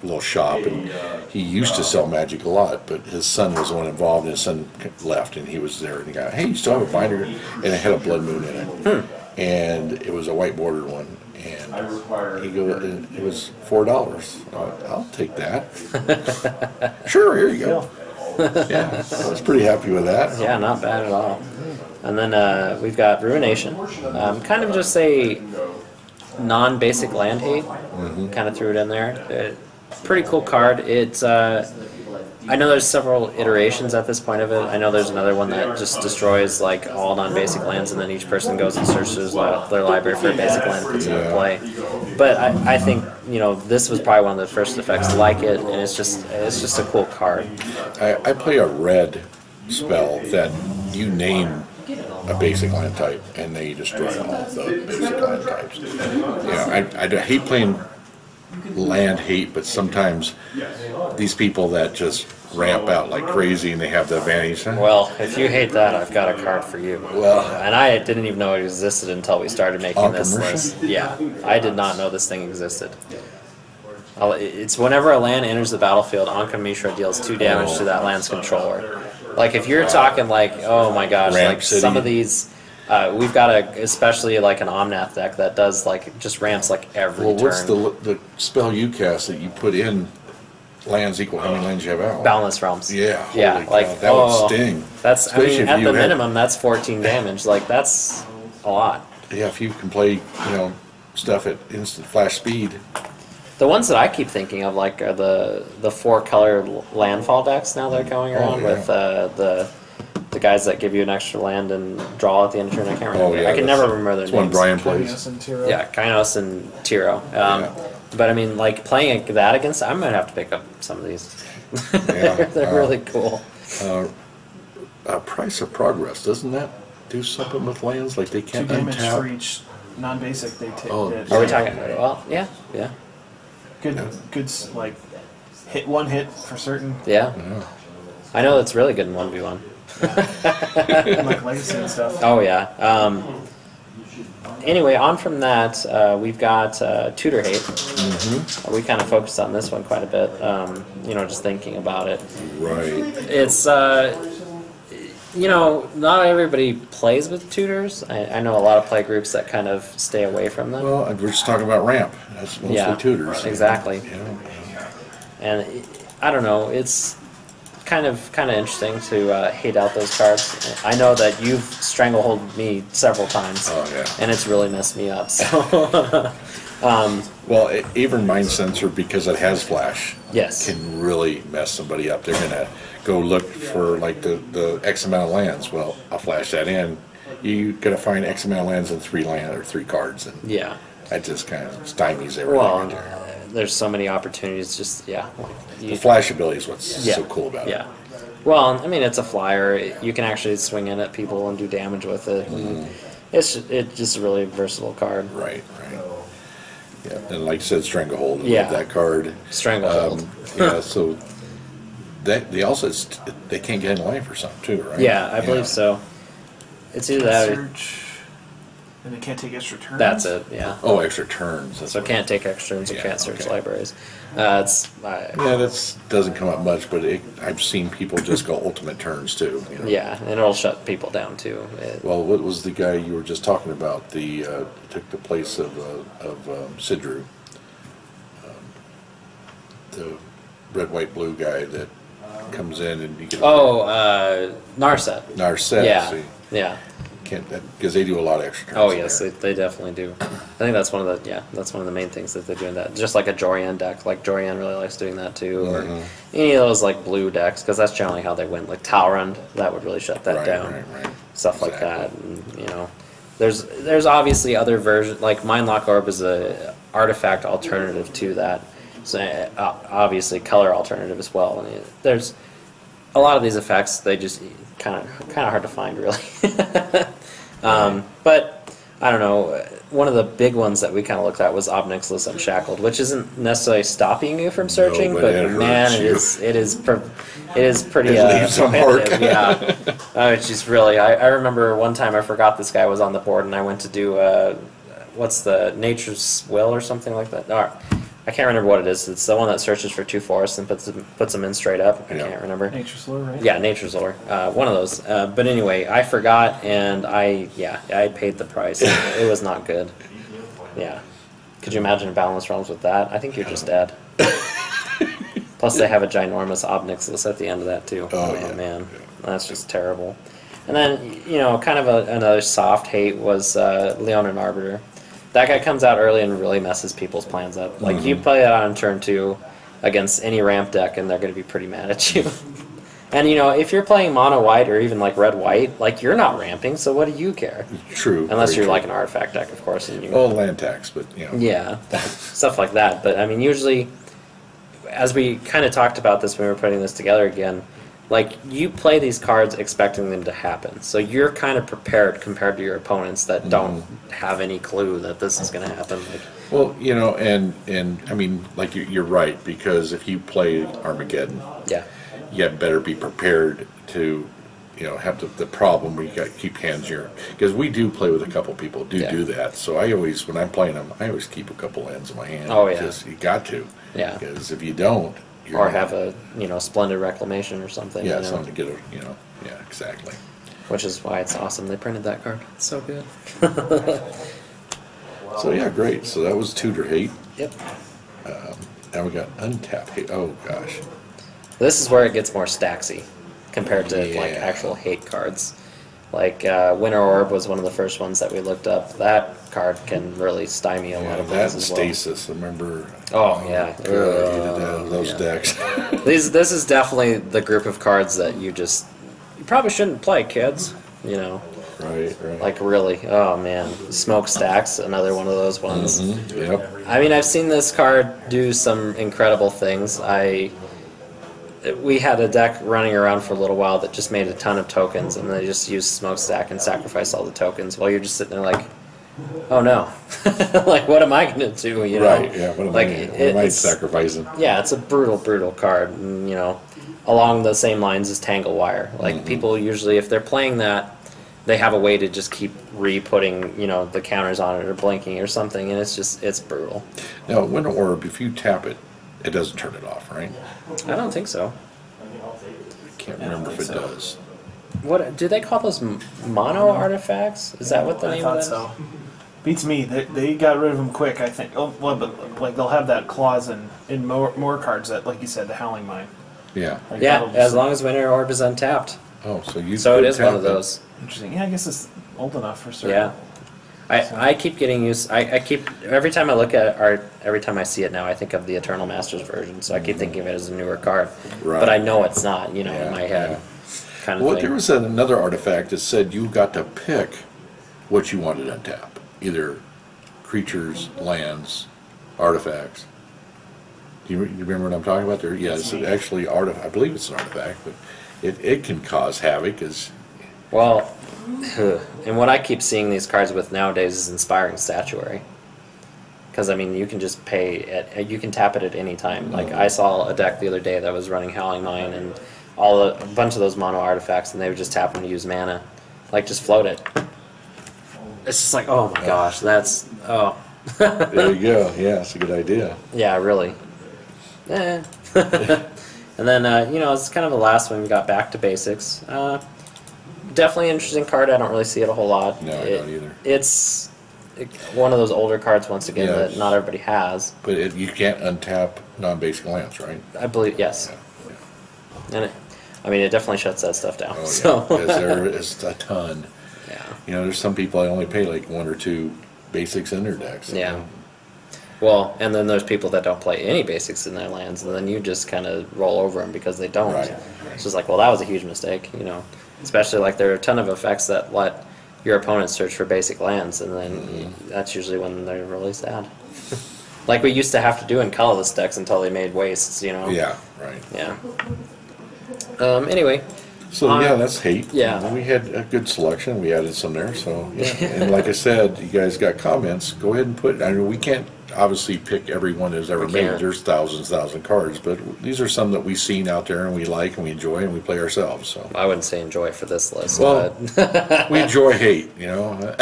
little shop and he used to sell Magic a lot, but his son was the one involved and his son left and he was there and he got, hey, you still have a binder? And it had a Blood Moon in it. And it was a white bordered one. And he goes, it was $4. I'll take that. Sure, here you go. Yeah, I was pretty happy with that. Yeah, not bad at all. And then we've got Ruination. Kind of just a non-basic land hate. Kind of threw it in there. Pretty cool card. It's I know there's several iterations at this point of it. I know there's another one that just destroys like all non-basic lands, and then each person goes and searches their library for a basic land and puts it in play. But I think, you know, this was probably one of the first effects like it, and it's just a cool card. I play a red spell that you name a basic land type, and they destroy all the basic land types. Yeah, I hate playing land hate, but sometimes these people that just ramp out like crazy and they have the advantage. Well, if you hate that, I've got a card for you. Well, and I didn't even know it existed until we started making this list. Yeah, I did not know this thing existed. It's whenever a land enters the battlefield, Ankh Mishra deals 2 damage to that land's controller. Like if you're talking like, oh my gosh, Ramp like City. some of these, we've got especially like an Omnath deck that does like just ramps like every turn. well, what's the spell you cast that you put in lands equal how many lands you have out? Boundless Realms. Yeah, yeah, holy like cow, that would sting. That's Especially if at you the had- minimum, that's 14 damage. Like that's a lot. Yeah, if you can play, stuff at instant flash speed. The ones that I keep thinking of like are the 4-color landfall decks now that are going around with the guys that give you an extra land and draw at the end of turn. I can't remember. I can never remember their names. That's one Brian plays. Kainos and Tiro. Yeah, Kainos and Tiro. But I mean, like playing that against, I'm gonna have to pick up some of these. They're really cool. Price of Progress, doesn't that do something with lands? Like they 2 can't damage for untap? each non-basic they take. Oh, Are we talking? Well, yeah. Good, like hit 1 hit for certain. Yeah. I know that's really good in 1v1. Like Legacy and stuff. Oh yeah. Anyway, on from that, we've got Tutor Hate. We kind of focused on this one quite a bit. You know, just thinking about it. Right. It's you know, not everybody plays with tutors. I know a lot of play groups that kind of stay away from them. Well, we're just talking about ramp. That's mostly tutors. Exactly. You know? And I don't know. It's kind of interesting to hate out those cards. I know that you've stranglehold me several times. Oh yeah. And it's really messed me up. So. Well, even Mind Sensor, because it has flash, Yes. can really mess somebody up. They're gonna go look for like the X amount of lands. Well, I'll flash that in. You gotta find X amount of lands and 3 cards, and Yeah. that just kind of stymies everything. Well, right there. there's so many opportunities. Just The flash ability is what's so cool about it. Yeah. Well, I mean, it's a flyer. You can actually swing in at people and do damage with it. And it's just a really versatile card. Right. Yeah, and like I said, Stranglehold. Yeah. That card. Stranglehold. Yeah. So they also they can't get in line for something too, right? Yeah, I believe so. It's either that or Search. And they can't take extra turns? that's it. Yeah. Oh, extra turns. That's So what- can't take extra turns or Yeah, can't search okay. libraries. Yeah, that doesn't come up much, but I've seen people just go ultimate turns too. You know? yeah, and it'll shut people down too. Well, what was the guy you were just talking about? The took the place of Sidru, the red, white, blue guy that comes in and you get Narset. Narset. Yeah. See, Yeah. can't because they do a lot of extra turns. Oh yes, there. they definitely do. I think that's one of the main things that they do in that. Just like a Jorian deck, like Jorian really likes doing that too, or any of those like blue decks, because that's generally how they win. Like Talrand, that would really shut that down. Right. Stuff like that, and, you know. There's obviously other versions, like Mindlock Orb is a artifact alternative to that. So obviously color alternative as well. And there's a lot of these effects, they just kind of hard to find really. But I don't know. One of the big ones that we kind of looked at was Obnixilis Unshackled, which isn't necessarily stopping you from searching, but but it man, hurts it is pretty It leaves a mark. prohibitive, yeah. It's just really. I remember one time I forgot this guy was on the board, and I went to do what's the Nature's Will or something like that. No, I can't remember what it is. It's the one that searches for 2 forests and puts them in straight up. I can't remember. Nature's Lure, right? Yeah, Nature's Lure. One of those. But anyway, I forgot, and I paid the price. It was not good. Yeah. Could you imagine a Balanced Realms with that? I think you're just dead. Plus, they have a ginormous Obnixilis at the end of that too. Oh, man, that's just terrible. And then, you know, kind of another soft hate was Leonin Arbiter. That guy comes out early and really messes people's plans up. Like, you play that on turn 2 against any ramp deck, and they're going to be pretty mad at you. And, you know, if you're playing mono-white or even, like, red-white, like, you're not ramping, so what do you care? True. Unless you're, true. like, an artifact deck, of course. And you, land tax, but you know. yeah, stuff like that. But, I mean, usually, as we kind of talked about this when we were putting this together again, like, you play these cards expecting them to happen. So you're kind of prepared compared to your opponents that don't have any clue that this is going to happen. Like, Well, you know, and I mean, like you're right, because if you play Armageddon, yeah. you better be prepared to, you know, have the problem where you got to keep hands here. Because we do play with a couple people do that. So I always, when I'm playing them, I always keep a couple hands in my hand. Oh, yeah. Because you got to. Yeah. Because if you don't, you're Or gonna- have a, you know, Splendid Reclamation or something. Yeah, you know, something to get a, you know, yeah, exactly. which is why it's awesome they printed that card. It's so good. So yeah, great. So that was Tutor Hate. Yep. Now we got Untap Hate. Oh gosh. This is where it gets more stacksy compared to like Yeah. actual hate cards. Like Winter Orb was one of the first ones that we looked up. That card can really stymie a lot Yeah, of that things and as well. Stasis. I remember. Oh, yeah. God, I hated those Yeah. decks. This is definitely the group of cards that you probably shouldn't play, kids. You know, Right. like really. Oh man, Smokestacks, another one of those ones. Yep. I mean, I've seen this card do some incredible things. We had a deck running around for a little while that just made a ton of tokens, and they just used Smokestack and sacrificed all the tokens while you're just sitting there like, oh no, like what am I gonna do? You know? Right. Yeah. What am Like I it's sacrificing? yeah, it's a brutal card, and you know, along the same lines as Tangle Wire. Like people usually, if they're playing that, they have a way to just keep re-putting, you know, the counters on it or blinking or something, and it's brutal. Now, Wind Orb, if you tap it, it doesn't turn it off, right? I don't think so. I can't remember if it does. What do they call those mono artifacts? Is that what the name of that is? So. Beats me. They got rid of them quick, I think. Oh, well, but like they'll have that clause in more cards that, like you said, the Howling Mine. Yeah. Like Yeah, as long as Wind Orb is untapped. Oh, so you. So it could is one tap of those. Interesting. Yeah, I guess it's old enough for certain. Yeah. I keep getting used. I keep every time I look at art, every time I see it now, I think of the Eternal Masters version. So I keep thinking of it as a newer card, Right. but I know it's not. You know, in my head, kind of Well, thing. there was another artifact that said you got to pick what you wanted to untap, either creatures, lands, artifacts. Do you remember what I'm talking about? There, yeah, it's actually I believe it's an artifact, but it can cause havoc. Well, and what I keep seeing these cards with nowadays is Inspiring Statuary. Because, I mean, you can just pay it, you can tap it at any time. Like, I saw a deck the other day that was running Howling Mine and a bunch of those mono artifacts, and they would just tap them to use mana. Like, just float it. It's just like, oh my gosh, that's, oh. There you go. Yeah, it's a good idea. Yeah, really. Eh. And then, you know, it's kind of the last one. We got Back to Basics. Definitely an interesting card. I don't really see it a whole lot. No, I don't either. It's one of those older cards, once again, Yeah. that not everybody has. But you can't untap non-basic lands, right? I believe, yes. Yeah. And I mean, it definitely shuts that stuff down. Oh, yeah. So. Because there is a ton. Yeah. You know, there's some people that only pay like 1 or 2 basics in their decks. Yeah. Well, and then there's people that don't play any basics in their lands, and then you just kind of roll over them because they don't. Right. It's just like, well, that was a huge mistake, you know. Especially like there are a ton of effects that let your opponent search for basic lands, and then that's usually when they're really sad. Like we used to have to do in colorless decks until they made wastes, you know. Yeah, right. Yeah. Anyway. So yeah, that's hate. Yeah. We had a good selection. We added some there. So yeah. And like I said, you guys got comments. Go ahead and put. I mean, we can't obviously pick every one that's ever We made. can't. There's thousand cards, but these are some that we've seen out there and we like and we enjoy and we play ourselves. So I wouldn't say enjoy for this list, Well, but we enjoy hate. You know.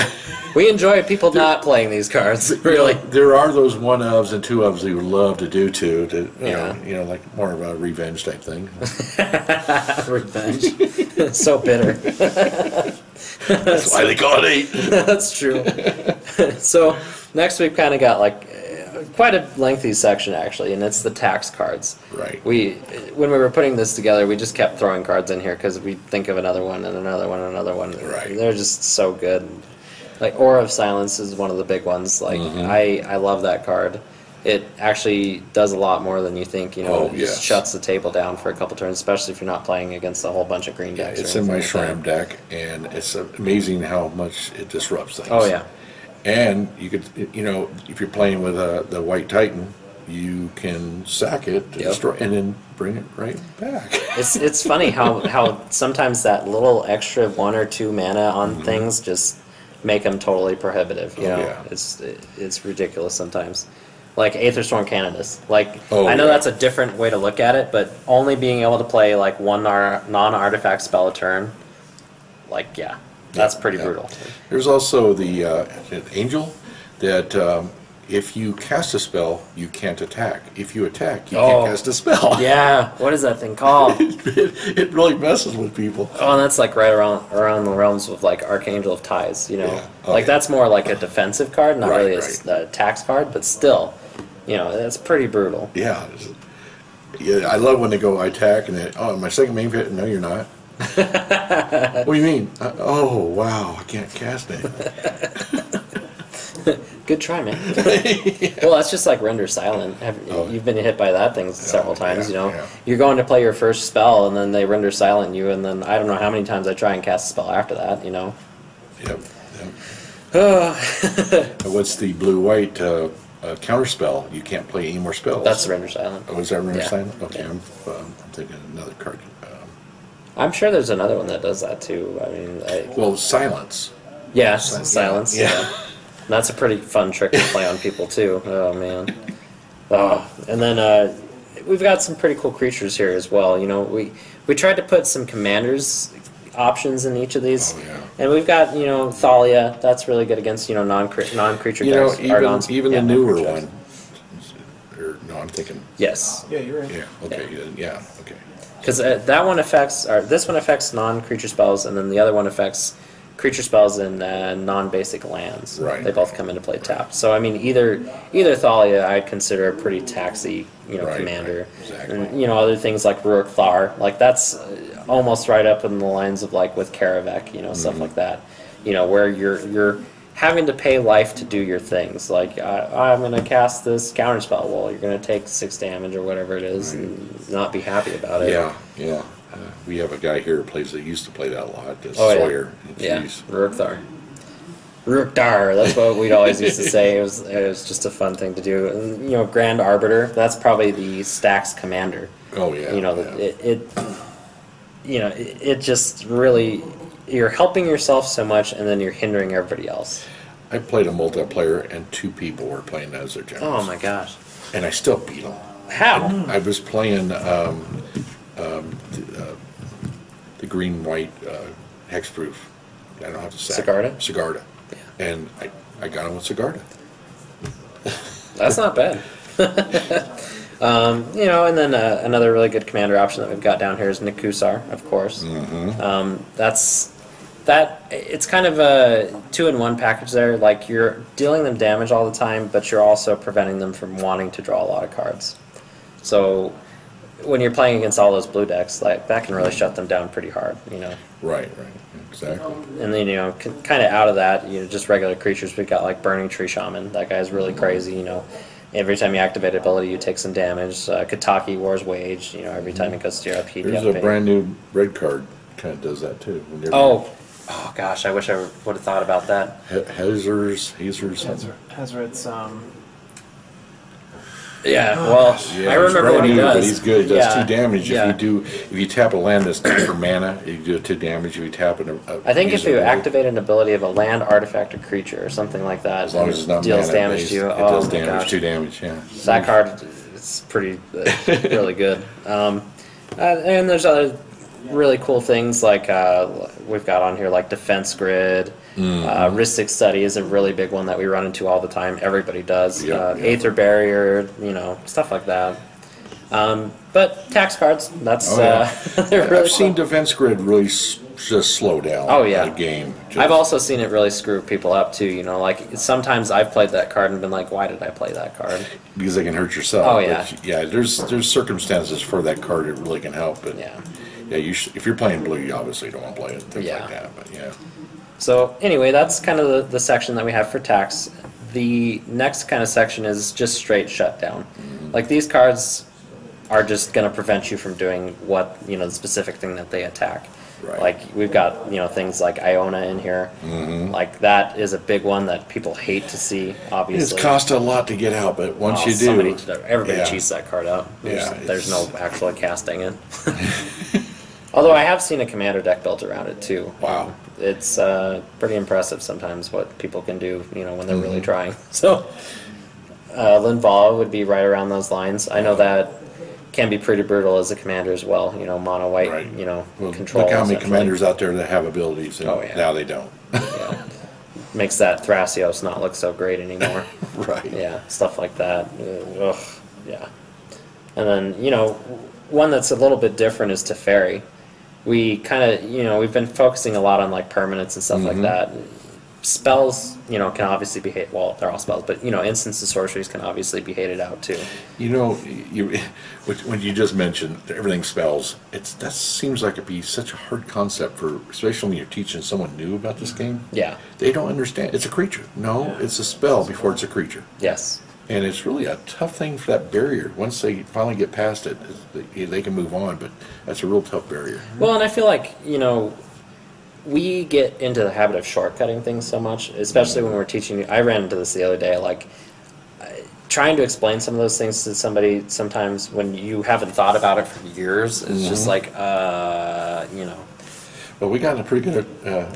we enjoy people not playing these cards. Really. There are those 1-ofs and 2-ofs we would love to do too. To Yeah. you know, like more of a revenge type thing. Revenge. So bitter. That's why they call it hate. That's true. So next we've kind of got like quite a lengthy section actually, and it's the tax cards. Right. When we were putting this together, we just kept throwing cards in here because we think of another one and another one and another one. Right. They're just so good. Like Aura of Silence is one of the big ones. Like I love that card. It actually does a lot more than you think. You know, Oh, it just yes. shuts the table down for a couple turns, especially if you're not playing against a whole bunch of green decks. It's or in my anything like Shram deck, and it's amazing how much it disrupts things. that. Oh yeah. And you could, you know, if you're playing with the White Titan, you can sack it, to Yep. destroy, and then bring it right back. It's funny how sometimes that little extra 1 or 2 mana on things just make them totally prohibitive. You Oh, know, yeah. it's ridiculous sometimes. Like Aetherstorm Canonus. Like Oh, I know yeah. that's a different way to look at it, but only being able to play like one non-artifact spell a turn, like yeah, that's pretty Yeah. brutal. There's also the Angel that if you cast a spell, you can't attack. If you attack, you Oh. can't cast a spell. Yeah, what is that thing called? it really messes with people. Oh, and that's like right around the realms of like Archangel of Ties, you know. Yeah. Oh, like yeah. that's more like a defensive card, not Right, really right. a tax card, but still, you know, that's pretty brutal. Yeah. Yeah, I love when they go, I attack, and then, oh, my second main hit. No, you're not. What do you mean? Oh, wow, I can't cast it. Good try, man. Well, that's just like Render Silent. You've been hit by that thing several times, yeah, you know. yeah. You're going to play your first spell, and then they Render Silent you, and then I don't know how many times I try and cast a spell after that, you know. Yep. And what's the blue-white counter spell? You can't play any more spells. That's Render Silent. Oh, is that Render Yeah. Silent? Okay, Yeah. I'm thinking of another card. I'm sure there's another one that does that too. I mean, Well, silence. yeah, Silence. silence. Yeah. That's a pretty fun trick to play on people too. Oh man. Oh, and then we've got some pretty cool creatures here as well. You know, we tried to put some commanders options in each of these, and we've got Thalia. That's really good against non-creature decks. Even the newer one. Or, no, I'm thinking. Yes. Yeah, you're right. Yeah. Okay. Yeah. Okay. Because that one affects, or this one affects non-creature spells, and then the other one affects creature spells in non-basic lands. Right. They both come into play tapped. So I mean, either Thalia I'd consider a pretty taxy, commander. Right. Exactly. And other things like Rurik Thar, like that's almost right up in the lines of like with Karavek, stuff like that. Where you're having to pay life to do your things. Like I'm going to cast this counterspell. Well, you're going to take 6 damage or whatever it is, and not be happy about it. Yeah. We have a guy here that used to play that a lot. Sawyer. Yeah. Rurik Thar. Rurik Thar. That's what we'd always used to say. It was just a fun thing to do. And, Grand Arbiter. That's probably the stacks commander. Oh yeah. It just really, you're helping yourself so much, and then you're hindering everybody else. I played a multiplayer, and 2 people were playing as their generals. Oh my gosh! And I still beat them. How? I was playing the green-white hexproof. I don't have to say. Sigarda. Yeah. And I got him with Sigarda. That's not bad. And then another really good commander option that we've got down here is Nikusar, of course. It's kind of a 2-in-1 package there. Like, you're dealing them damage all the time, but you're also preventing them from wanting to draw a lot of cards. So when you're playing against all those blue decks, like that can really shut them down pretty hard. Right. Exactly. And then kind of out of that, just regular creatures. We've got like Burning Tree Shaman. That guy's really crazy. Every time you activate ability, you take some damage. Kataki, War's Wage. Every time it goes to your upkeep. There's a brand new red card kind of does that too. Oh gosh, I wish I would have thought about that. Hazard's. Yeah, well, I remember what he does. But he's good. He does 2 damage if you tap a land that's 2 for mana. You do 2 damage if you tap I think if you activate an ability of a land, artifact, or creature, or something like that, as long as it's not deals damage to you. It does damage, 2 damage. Yeah. That card is pretty really good. And there's other really cool things like we've got on here like Defense Grid. Ristic Study is a really big one that we run into all the time. Everybody does. Aether Barrier, stuff like that. But tax cards, that's they're really I've seen Defense Grid really just slow down the game. I've also seen it really screw people up too. Like sometimes I've played that card and been like, why did I play that card? Because they can hurt yourself. Oh yeah. But, there's circumstances for that card that really can help. But if you're playing blue, you obviously don't want to play it. Things like that. But So anyway, that's kind of the section that we have for tax. The next kind of section is just straight shutdown. Like these cards are just going to prevent you from doing what, the specific thing that they attack. Right. Like we've got, things like Iona in here. Like that is a big one that people hate to see, obviously. It's cost a lot to get out, but once you do... Everybody cheats that card out. There's no actual casting it. Although I have seen a commander deck built around it too. Wow. It's pretty impressive sometimes what people can do, when they're really trying. So, Linvala would be right around those lines. I know that can be pretty brutal as a commander as well. Mono white, control. Look how many commanders out there that have and now they don't. Makes that Thrasios not look so great anymore. Right. Yeah, stuff like that. Ugh. Yeah. And then one that's a little bit different is Teferi. We kind of, we've been focusing a lot on like permanents and stuff like that. Spells, can obviously be hated. Well, they're all spells, but instants and sorceries can obviously be hated out too. When you just mentioned everything spells, that seems like it'd be such a hard concept especially when you're teaching someone new about this game. Yeah, they don't understand. It's a creature. No, it's a spell before it's a creature. Yes. And it's really a tough thing for that barrier. Once they finally get past it, they can move on, but that's a real tough barrier. Well, and I feel like, we get into the habit of shortcutting things so much, especially when we're teaching. I ran into this the other day, like trying to explain some of those things to somebody sometimes when you haven't thought about it for years, it's just like, Well, we got in a pretty good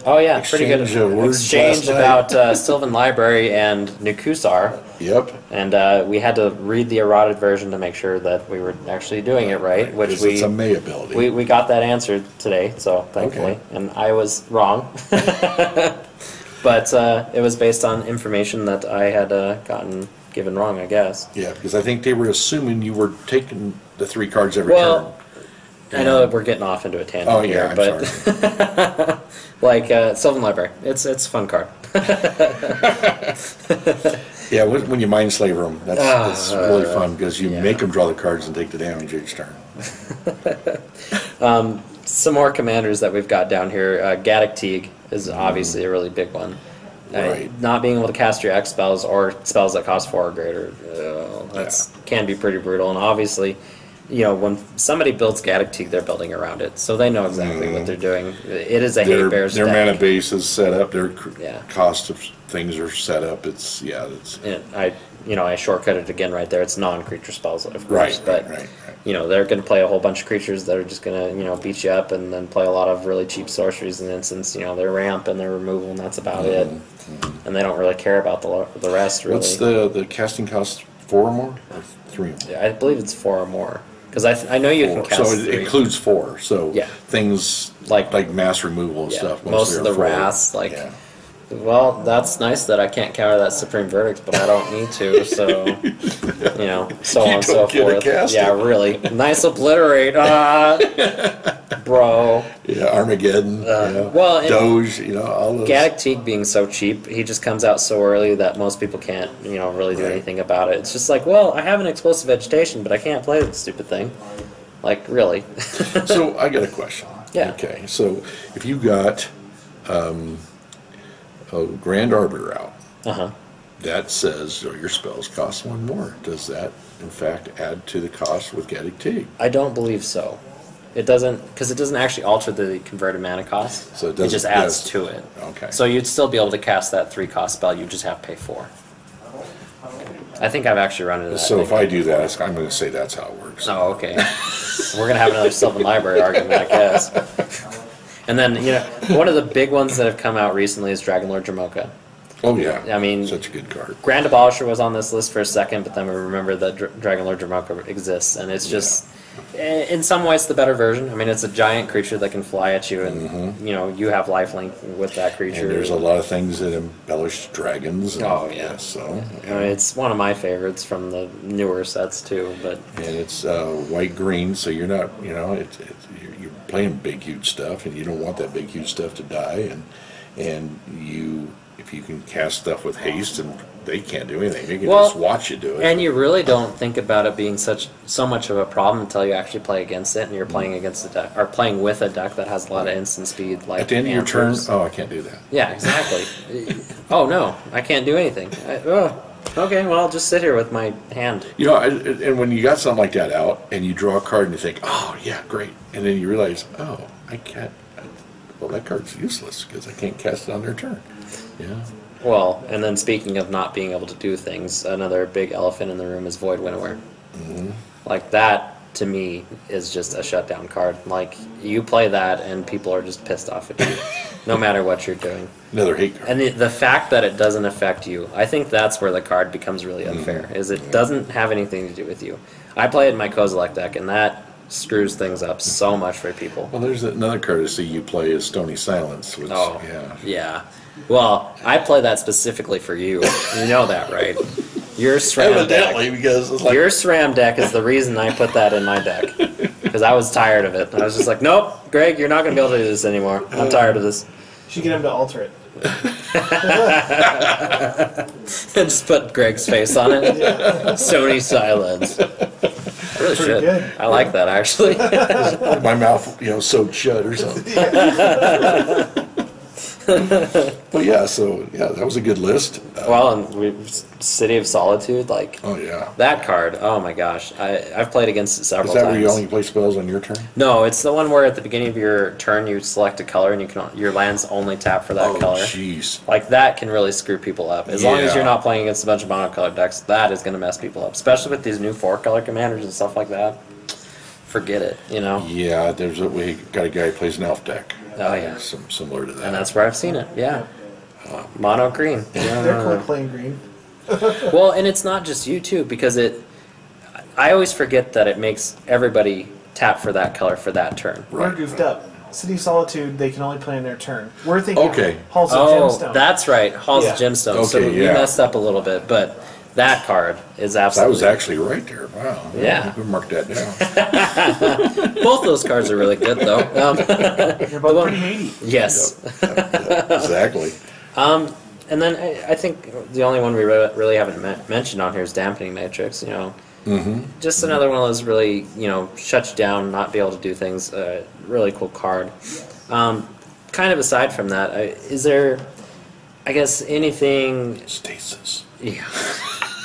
Oh yeah, pretty good exchange of words exchange last night. about Sylvan Library and Nukusar, Yep. and we had to read the eroded version to make sure that we were actually doing it right, which 'Cause it's a May ability. we got that answered today, so thankfully, and I was wrong, but it was based on information that I had gotten given wrong, I guess. Yeah, because I think they were assuming you were taking the 3 cards every Well, turn. I know that we're getting off into a tangent Oh, here, yeah, I'm but sorry. like Sylvan Library, it's a fun card. Yeah, when you mind slaver them, that's really fun because you yeah. make them draw the cards and take the damage each turn. Some more commanders that we've got down here. Gaddock Teague is obviously a really big one. Right. Not being able to cast your X spells or spells that cost 4 or greater, can be pretty brutal. And obviously, when somebody builds Gaddock Teague, they're building around it, so they know exactly what they're doing. It is a hate bears Their deck. mana base is set up. Their Yeah. cost of things are set up. It's And I shortcutted again right there. It's non-creature spells, of course, Right, but right. they're going to play a whole bunch of creatures that are just going to beat you up, and then play a lot of really cheap sorceries and instants. Their ramp and their removal, and that's about it. And they don't really care about the rest. Really, What's the casting cost? 4 or more, or 3 or more? I believe it's 4 or more. Because I know you can cast So it 3. includes 4. So Yeah. things Like- like mass removal and Yeah, stuff. most mostly of the are 4. wraths, Yeah. well, that's nice that I can't counter that Supreme Verdict, but I don't need to, so, so on and so don't get to forth. cast Yeah, it. really. Nice obliterate, bro. Yeah, Armageddon. well, and- Doge. All those. Gaddock Teague being so cheap, he just comes out so early that most people can't, really do Right. anything about it. It's just like, well, I have an explosive vegetation, but I can't play this stupid thing. Like, really. So I got a question. Yeah. Okay. So if you got a Grand Arbiter out, Uh-huh. that says your spells cost 1 more. Does that, in fact, add to the cost with Gaddock Teague? I don't believe so. It doesn't, because it doesn't actually alter the converted mana cost. So it it doesn't- just adds yes. to it. Okay. So you'd still be able to cast that 3-cost spell. You just have to pay 4. I think I've actually run into that. So if I do that, I'm going to say that's how it works. Oh, okay. We're gonna have another Sylvan Library argument, I guess. And then one of the big ones that have come out recently is Dragonlord Jamoka. Oh yeah. I mean, such a good card. Grand Abolisher was on this list for a second, but then we remember that Dragonlord Jamoka exists, and it's just, in some ways, the better version. I mean, it's a giant creature that can fly at you, and you have lifelink with that creature. And there's a lot of things that embellish dragons. And, Oh, yeah. So. I mean, it's one of my favorites from the newer sets too. But And it's white green, so you're not, you're playing big huge stuff, and you don't want that big huge stuff to die, and if you can cast stuff with haste, and they can't do anything, they can just watch you do it. and you really don't think about it being so much of a problem until you actually play against it, and you're playing against a deck or playing with a deck that has a lot of instant speed. Like at the end of your turn, Antlers. oh, I can't do that. Yeah, exactly. Oh no, I can't do anything. Okay, well, I'll just sit here with my hand. And when you got something like that out, and you draw a card, and you think, oh yeah, great, and then you realize, oh, I can't. Well, that card's useless because I can't cast it on their turn. Yeah. Well, and then speaking of not being able to do things, another big elephant in the room is Void Winnower. Like that, to me, is just a shutdown card. Like, you play that and people are just pissed off at you, no matter what you're doing. Another hate card. And the fact that it doesn't affect you, I think that's where the card becomes really unfair, is it doesn't have anything to do with you. I play it in my Kozilek deck, and that screws things up so much for people. Well, there's another courtesy you play is Stony Silence, which, Yeah. Well, I play that specifically for you. You know that, right? Your SRAM deck. because it's like, Your SRAM deck is the reason I put that in my deck. Because I was tired of it. I was just like, nope, Greg, you're not going to be able to do this anymore. I'm tired of this. You should get him to alter it. And just put Greg's face on it. Sony Silence. I really Pretty should. good. I like that, actually. my mouth, sewed shut or something. But that was a good list. Well, and City of Solitude, like, Oh yeah. that card, oh my gosh. I've played against it several Is that times. where you only play spells on your turn? No, it's the one where at the beginning of your turn you select a color and your lands only tap for that Oh color. jeez. Like, that can really screw people up. As long as Yeah. you're not playing against a bunch of monocolored decks, that is going to mess people up. Especially with these new 4-color commanders and stuff like that. Forget it, Yeah, we got a guy who plays an elf deck. Oh yeah, some similar to that. and that's where I've seen it. Yeah, mono green. They're cool plain green. Well, and it's not just you too, because I always forget that it makes everybody tap for that color for that turn. We're goofed up. City Solitude, they can only play in their turn. We're thinking Halls of Oh, Gemstone. that's right, Halls of Gemstone. Okay, So we yeah. messed up a little bit, but that card is That absolutely. was actually right there. Wow. Yeah. We marked that down. Both those cards are really good, though. They're both pretty meaty. Yes. Exactly. And then I think the only one we really haven't mentioned on here is Dampening Matrix. You know, just another one of those really, you know, shut you down, not be able to do things. Really cool card. Kind of aside from that, is there, I guess, anything? Stasis. Yeah.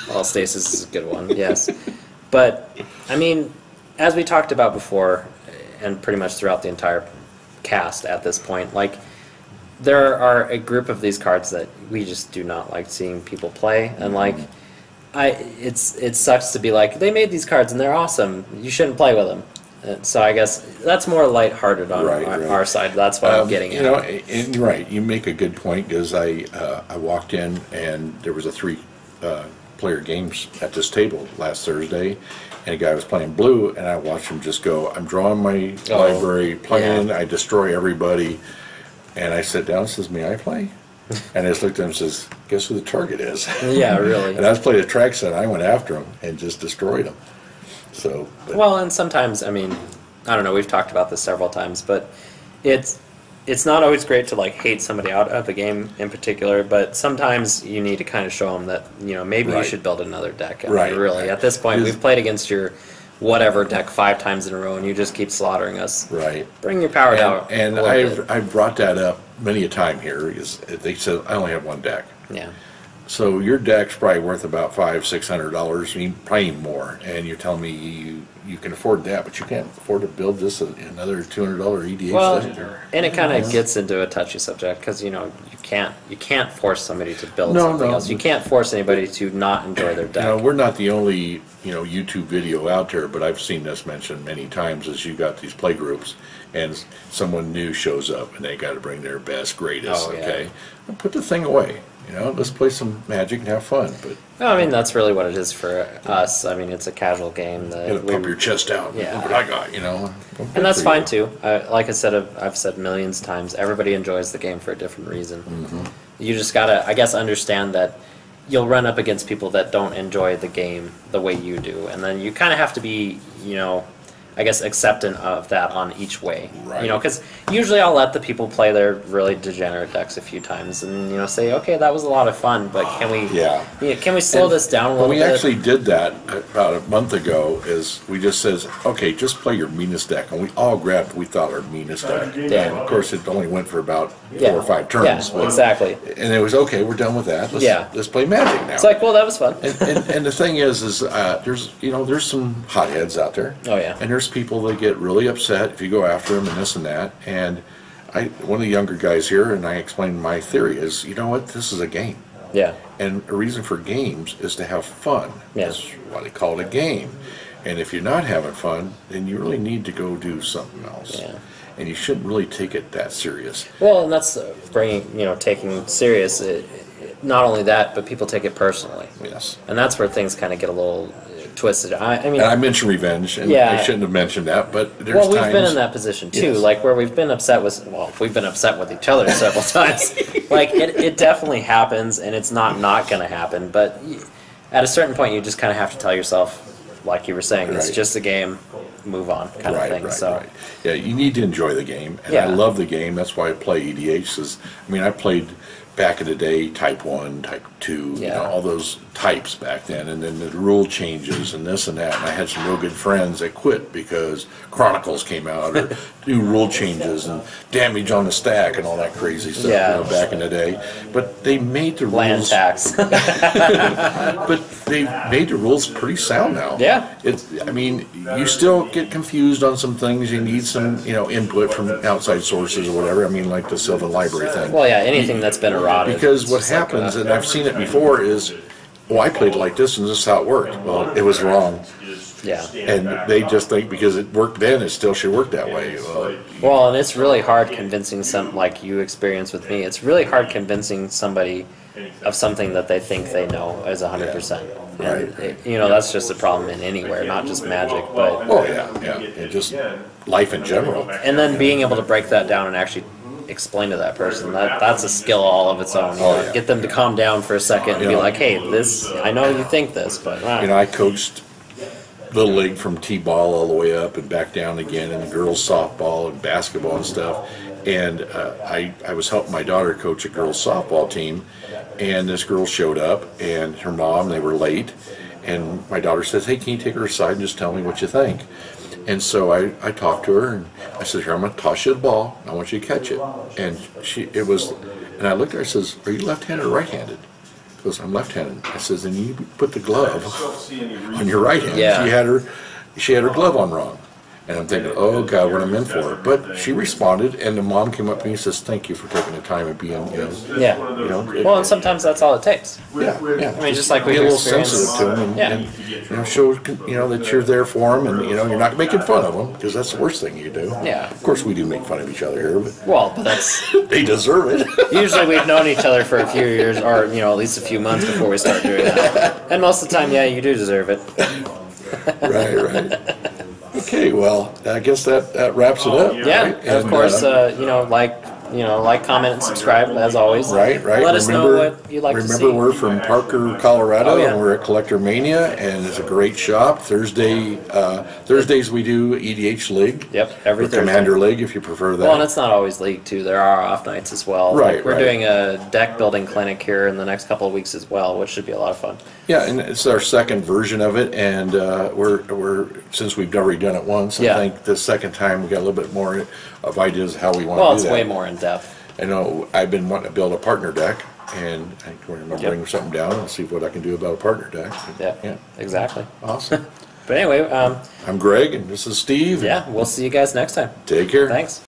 Well, Stasis is a good one. Yes, but I mean, as we talked about before, and pretty much throughout the entire cast at this point, like, there are a group of these cards that we just do not like seeing people play, and like, it sucks to be like, they made these cards and they're awesome, you shouldn't play with them. And so I guess that's more lighthearted on our side. That's what I'm getting you at. know, and you're right. You make a good point, because I walked in and there was a 3-player games at this table last Thursday, and a guy was playing blue, and I watched him just go, I'm drawing my library, playing, I destroy everybody. And I sat down and says, may I play? And I just looked at him and says, guess who the target is? Yeah, really. And I was playing a track set, I went after him and just destroyed him. So, Well, and sometimes, I mean, I don't know, we've talked about this several times, but it's not always great to like hate somebody out of the game in particular, but sometimes you need to kind of show them that, you know, maybe you should build another deck. I mean, really, at this point, we've played against your whatever deck 5 times in a row, and you just keep slaughtering us. Right. Bring your power down. And I've brought that up many a time here, is they said I only have one deck. Yeah. So your deck's probably worth about $500-$600, I mean, probably more, and you're telling me you can afford that, but you can't afford to build this another $200 EDH Well, deck? and it kind of gets into a touchy subject, because you know you can't force somebody to build No, something no. else. You can't force anybody to not enjoy their deck. You know, we're not the only YouTube video out there, but I've seen this mentioned many times. Is you got these play groups, and someone new shows up, and they got to bring their best, greatest. Oh, yeah. Okay, well, put the thing away. Let's play some Magic and have fun. But No, I mean, that's really what it is for us. I mean, it's a casual game that pump your chest out. Yeah. Look what I got. and that's fine too. Like I said, I've said millions of times, everybody enjoys the game for a different reason. You just gotta, I guess, understand that you'll run up against people that don't enjoy the game the way you do, and then you kind of have to be, I guess, acceptant of that on each way. Right. Because usually I'll let the people play their really degenerate decks a few times, and say, okay, that was a lot of fun, but can we slow this down a little bit? We actually did that about a month ago. Is we just says, okay, just play your meanest deck, and we all grabbed we thought our meanest deck. Yeah. And of course, it only went for about 4 or 5 turns. Yeah, exactly. And it was okay. We're done with that. Let's play Magic now. It's like, well, that was fun. and the thing is there's some hotheads out there. Oh, yeah. And there's people that get really upset if you go after them and this and that. And one of the younger guys here, and I explained my theory is, this is a game. Yeah. And a reason for games is to have fun. Yeah. That's why they call it a game. And if you're not having fun, then you really need to go do something else. Yeah. And you shouldn't really take it that serious. Well, and that's taking serious. Not only that, but people take it personally. Yes. And that's where things kind of get a little twisted. I mean, And I mentioned revenge, and Yeah. I shouldn't have mentioned that, but there's well, we've times, been in that position too. Yes. Like where we've been upset with each other several times. Like it definitely happens, and it's not going to happen. But at a certain point, you just kind of have to tell yourself, like you were saying, it's Right. just a game. Move on, kind of thing. Right. Yeah, you need to enjoy the game, and Yeah. I love the game. That's why I play EDH. I played back in the day, Type 1, Type 2, Yeah. all those types back then, and then the rule changes and this and that. And I had some real good friends that quit because Chronicles came out, or new rule changes and damage on the stack and all that crazy stuff. Yeah. Back in the day, but they made the Land rules. tax. But they made the rules pretty sound now. Yeah. You still get confused on some things. You need some, input from outside sources or whatever. like the Sylvan Library thing. Well, yeah, anything that's been eroded. Because it's what just like, happens, and I've seen it before, is, I played it like this and this is how it worked. Well, it was wrong. Yeah. And they just think because it worked then, it still should work that way. Well, and it's really hard convincing like you experienced with me. It's really hard convincing somebody of something that they think they know as 100%. Right. You know, that's just a problem in anywhere, not just magic, but. Oh yeah, yeah, and just life in general. And then being able to break that down and actually explain to that person, that's a skill all of its own. You know, get them to calm down for a second and be like, hey, this, I know you think this, but. You know, I coached Little League from T-ball all the way up and back down again, and the girls softball and basketball and stuff. And I was helping my daughter coach a girls softball team, and this girl showed up, and her mom, they were late, and my daughter says, hey, can you take her aside and just tell me what you think? And so I talked to her, and I said, here, I'm going to toss you the ball, I want you to catch it. And and I looked at her and says, are you left-handed or right-handed? She goes, I'm left-handed. I says, then you put the glove on your right hand. Yeah. She had her glove on wrong. And I'm thinking, oh God, what I'm in for. But she responded, and the mom came up to me and says, thank you for taking the time and being, Yeah. Well, and sometimes that's all it takes. Yeah. I mean, just like we be a little experienced. sensitive to them, and show that you're there for them, and you're not making fun of them, because that's the worst thing you do. Yeah. Of course, we do make fun of each other here, but Well, but that's they deserve it. usually we've known each other for a few years, or at least a few months before we start doing that. And most of the time, yeah, you do deserve it. Right. Okay, well, I guess that wraps it up. Yeah, right? and of course, like, comment, and subscribe as always. Right. Let us know what you'd like to see. Remember, we're from Parker, Colorado, Oh, yeah. and we're at CollectorMania, and it's a great shop. Thursdays we do EDH League. Yep, every or Thursday. Commander League, if you prefer that. Well, and it's not always League, too. There are off nights as well. Right, We're right. doing a deck building clinic here in the next couple of weeks as well, which should be a lot of fun. Yeah, and it's our second version of it, and we're since we've already done it once, I think the second time we got a little bit more of ideas how we want to do that. Well, it's way more in depth. I know I've been wanting to build a partner deck, and I think we're going to bring something down and see what I can do about a partner deck. Yeah, exactly. Awesome. But anyway, I'm Greg, and this is Steve. yeah, we'll see you guys next time. Take care. Thanks.